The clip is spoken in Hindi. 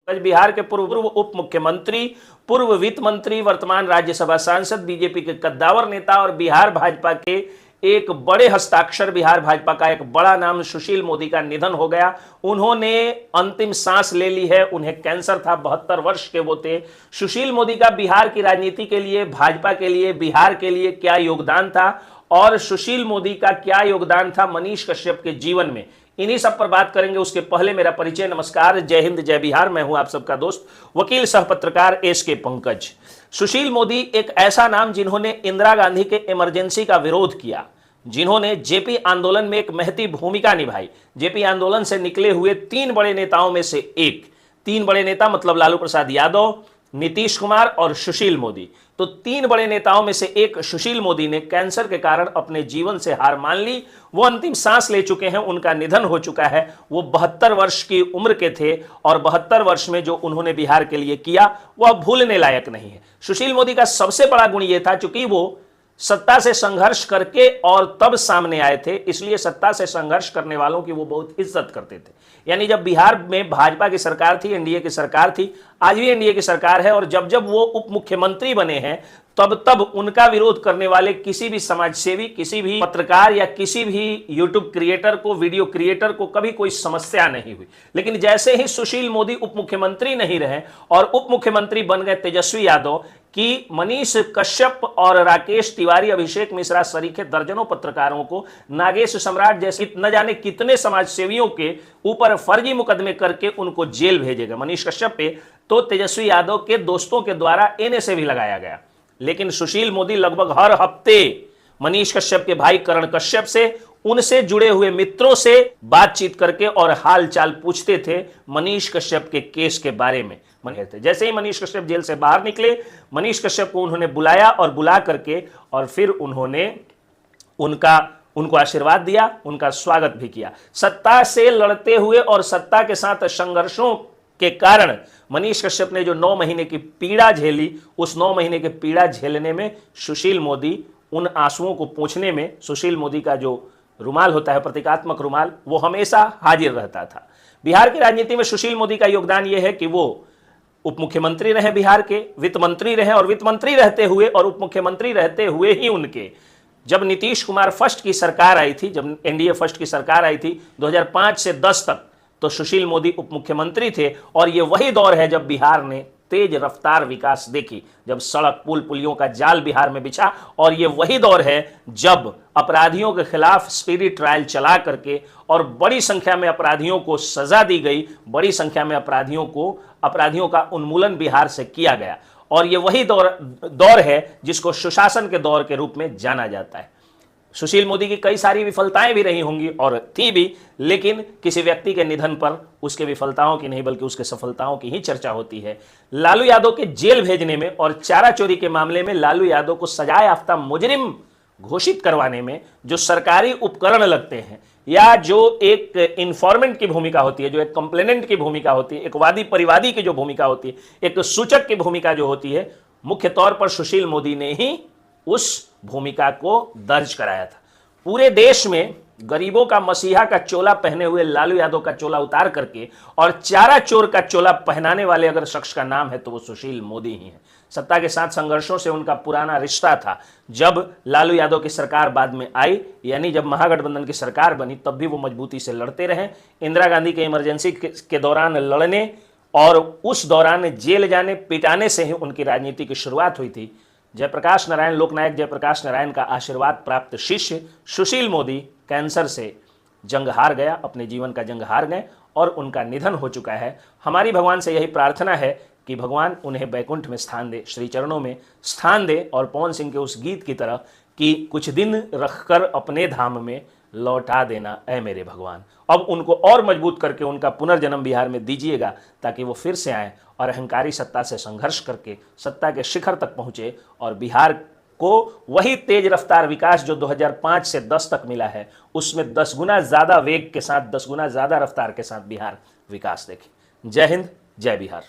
बिहार के पूर्व उप मुख्यमंत्री, पूर्व वित्त मंत्री, वर्तमान राज्यसभा सांसद, बीजेपी के कद्दावर नेता और बिहार भाजपा के एक बड़े हस्ताक्षर, बिहार भाजपा का एक बड़ा नाम सुशील मोदी का निधन हो गया। उन्होंने अंतिम सांस ले ली है। उन्हें कैंसर था, 72 वर्ष के वो थे। सुशील मोदी का बिहार की राजनीति के लिए, भाजपा के लिए, बिहार के लिए क्या योगदान था और सुशील मोदी का क्या योगदान था मनीष कश्यप के जीवन में, इन्हीं सब पर बात करेंगे। उसके पहले मेरा परिचय। नमस्कार, जय हिंद, जय बिहार। मैं हूं आप सबका दोस्त, वकील सह पत्रकार एस.के. पंकज। सुशील मोदी एक ऐसा नाम जिन्होंने इंदिरा गांधी के इमरजेंसी का विरोध किया, जिन्होंने जेपी आंदोलन में एक महती भूमिका निभाई। जेपी आंदोलन से निकले हुए 3 बड़े नेताओं में से एक, 3 बड़े नेता मतलब लालू प्रसाद यादव, नीतीश कुमार और सुशील मोदी। तो 3 बड़े नेताओं में से एक सुशील मोदी ने कैंसर के कारण अपने जीवन से हार मान ली। वो अंतिम सांस ले चुके हैं, उनका निधन हो चुका है। वो 72 वर्ष की उम्र के थे और 72 वर्ष में जो उन्होंने बिहार के लिए किया वह भूलने लायक नहीं है। सुशील मोदी का सबसे बड़ा गुण यह था, चूंकि वो सत्ता से संघर्ष करके और तब सामने आए थे, इसलिए सत्ता से संघर्ष करने वालों की वो बहुत इज्जत करते थे। यानी जब बिहार में भाजपा की सरकार थी, एनडीए की सरकार थी, आज भी एनडीए की सरकार है, और जब जब वो उप मुख्यमंत्री बने हैं तब तब उनका विरोध करने वाले किसी भी समाजसेवी, किसी भी पत्रकार या किसी भी यूट्यूब क्रिएटर को, वीडियो क्रिएटर को कभी कोई समस्या नहीं हुई। लेकिन जैसे ही सुशील मोदी उप मुख्यमंत्री नहीं रहे और उप मुख्यमंत्री बन गए तेजस्वी यादव, कि मनीष कश्यप और राकेश तिवारी, अभिषेक मिश्रा सरीखे दर्जनों पत्रकारों को, नागेश सम्राट जैसे न जाने कितने समाजसेवियों के ऊपर फर्जी मुकदमे करके उनको जेल भेजेगा। मनीष कश्यप पे तो तेजस्वी यादव के दोस्तों के द्वारा एनएसए भी लगाया गया। लेकिन सुशील मोदी लगभग हर हफ्ते मनीष कश्यप के भाई करण कश्यप से, उनसे जुड़े हुए मित्रों से बातचीत करके और हाल चाल पूछते थे मनीष कश्यप के केस के बारे में। जैसे ही मनीष कश्यप जेल से बाहर निकले, मनीष कश्यप को उन्होंने बुलाया और बुला करके और फिर उन्होंने उनको आशीर्वाद दिया, उनका स्वागत भी किया। सत्ता से लड़ते हुए और सत्ता के साथ संघर्षों के कारण मनीष कश्यप ने जो 9 महीने की पीड़ा झेली, उस 9 महीने की पीड़ा झेलने में सुशील मोदी, उन आंसुओं को पोंछने में सुशील मोदी का जो रुमाल होता है, प्रतीकात्मक रुमाल, वो हमेशा हाजिर रहता था। बिहार की राजनीति में सुशील मोदी का योगदान यह है कि वो उप मुख्यमंत्री रहे, बिहार के वित्त मंत्री रहे, और वित्त मंत्री रहते हुए और उप मुख्यमंत्री रहते हुए ही उनके, जब नीतीश कुमार फर्स्ट की सरकार आई थी, जब एनडीए फर्स्ट की सरकार आई थी 2005 से 10 तक, तो सुशील मोदी उप मुख्यमंत्री थे। और ये वही दौर है जब बिहार ने तेज रफ्तार विकास देखी, जब सड़क, पुल, पुलियों का जाल बिहार में बिछा। और ये वही दौर है जब अपराधियों के खिलाफ स्पीडी ट्रायल चला करके और बड़ी संख्या में अपराधियों को सजा दी गई, बड़ी संख्या में अपराधियों का उन्मूलन बिहार से किया गया। और ये वही दौर है जिसको सुशासन के दौर के रूप में जाना जाता है। सुशील मोदी की कई सारी विफलताएं भी रही होंगी और थी भी, लेकिन किसी व्यक्ति के निधन पर उसके विफलताओं की नहीं बल्कि उसके सफलताओं की ही चर्चा होती है। लालू यादव के जेल भेजने में और चारा चोरी के मामले में लालू यादव को सजा याफ्ता मुजरिम घोषित करवाने में जो सरकारी उपकरण लगते हैं, या जो एक इंफॉर्मेंट की भूमिका होती है, जो एक कंप्लेनेंट की भूमिका होती है, एक वादी परिवादी की जो भूमिका होती है, एक सूचक की भूमिका जो होती है, मुख्य तौर पर सुशील मोदी ने ही उस भूमिका को दर्ज कराया था। पूरे देश में गरीबों का मसीहा का चोला पहने हुए लालू यादव का चोला उतार करके और चारा चोर का चोला पहनाने वाले अगर शख्स का नाम है तो वो सुशील मोदी ही है। सत्ता के साथ संघर्षों से उनका पुराना रिश्ता था। जब लालू यादव की सरकार बाद में आई, यानी जब महागठबंधन की सरकार बनी, तब भी वो मजबूती से लड़ते रहे। इंदिरा गांधी के इमरजेंसी के दौरान लड़ने और उस दौरान जेल जाने, पिटाने से ही उनकी राजनीति की शुरुआत हुई थी। जयप्रकाश नारायण, लोकनायक जयप्रकाश नारायण का आशीर्वाद प्राप्त शिष्य सुशील मोदी कैंसर से जंग हार गया, अपने जीवन का जंग हार गए और उनका निधन हो चुका है। हमारी भगवान से यही प्रार्थना है कि भगवान उन्हें बैकुंठ में स्थान दे, श्री चरणों में स्थान दे, और पवन सिंह के उस गीत की तरह कि कुछ दिन रखकर अपने धाम में लौटा देना ऐ मेरे भगवान। अब उनको और मजबूत करके उनका पुनर्जन्म बिहार में दीजिएगा, ताकि वो फिर से आए और अहंकारी सत्ता से संघर्ष करके सत्ता के शिखर तक पहुंचे और बिहार को वही तेज रफ्तार विकास जो 2005 से 10 तक मिला है, उसमें 10 गुना ज़्यादा वेग के साथ, 10 गुना ज़्यादा रफ्तार के साथ बिहार विकास देखे। जय हिंद, जय बिहार।